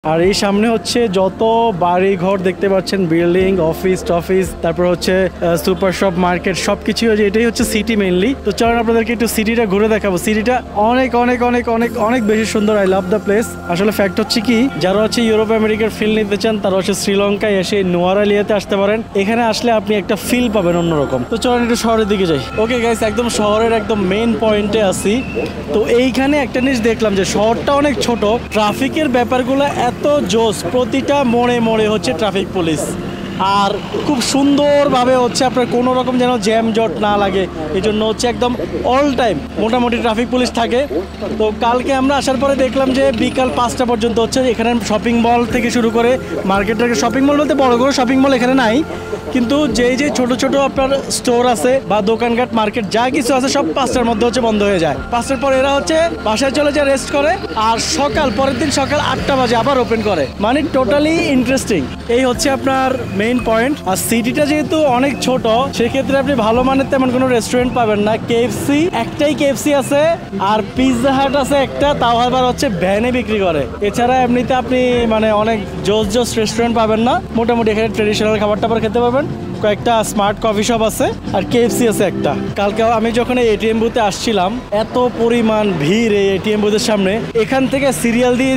আর এই সামনে হচ্ছে যত বাড়ি ঘর দেখতে পাচ্ছেন, বিল্ডিং, অফিস টফিস, তারপর হচ্ছে সুপার শপ, মার্কেট, সবকিছু। এটাই হচ্ছে সিটি মেইনলি। তো চলেন আপনাদেরকে একটু সিটিটা ঘুরে দেখাবো। সিটিটা অনেক অনেক অনেক অনেক অনেক বেশি সুন্দর। I love the place. আসলে ফ্যাক্ট হচ্ছে কি, যারা হচ্ছে ইউরোপ আমেরিকার ফিল নিতে চান তারা হচ্ছে শ্রীলঙ্কায় এসে নোয়ারালিয়াতে আসতে পারেন। এখানে আসলে আপনি একটা ফিল পাবেন অন্যরকম। তো চলেন একটু শহরের দিকে যাই। ওকে গাইস, একদম শহরের একদম মেইন পয়েন্টে আছি। তো এইখানে একটা জিনিস দেখলাম যে শহরটা অনেক ছোট, ট্রাফিকের ব্যাপারগুলো এত জোস। প্রতিটা মোড়ে মোড়ে হচ্ছে ট্রাফিক পুলিশ, আর খুব সুন্দরভাবে হচ্ছে আপনার কোনো রকম যেন জ্যাম জট না লাগে, এই জন্য হচ্ছে একদম অল টাইম মোটামুটি ট্রাফিক পুলিশ থাকে। তো কালকে আমরা আসার পরে দেখলাম যে বিকাল 5টা পর্যন্ত হচ্ছে এখানে শপিং মল থেকে শুরু করে মার্কেট, শপিং মল বলতে বড় কোনো শপিং মল এখানে নাই, কিন্তু যে ছোট ছোট আপনার স্টোর আছে বা দোকানঘাট, মার্কেট যা কিছু আছে সব 5টার মধ্যে হচ্ছে বন্ধ হয়ে যায়। 5টার পর এরা হচ্ছে বাসায় চলে যায়, রেস্ট করে, আর পরের দিন সকাল 8টা বাজে আবার ওপেন করে। মানে টোটালি ইন্টারেস্টিং। এই হচ্ছে আপনার মেইন পয়েন্ট। আর সিটিটা যেহেতু অনেক ছোট, সেক্ষেত্রে আপনি ভালো মানের তেমন কোনো রেস্টুরেন্ট পাবেন না। কেএফসি একটাই কেএফসি আছে, আর পিৎজা হাট আছে একটা, তাও আবার হচ্ছে ভ্যানে বিক্রি করে। এছাড়া এমনিতে আপনি মানে অনেক জোস রেস্টুরেন্ট পাবেন না। মোটামুটি এখানে ট্রেডিশনাল খাবার টাবার খেতে পাবেন। কয়েকটা স্মার্ট কফি শপ আছে, আর কেএফসি আছে একটা। কালকে আমি যখন এই এটিএম বুথে আসছিলাম, এত পরিমাণ ভিড় এই এটিএম বুথের সামনে, এখান থেকে সিরিয়াল দিয়ে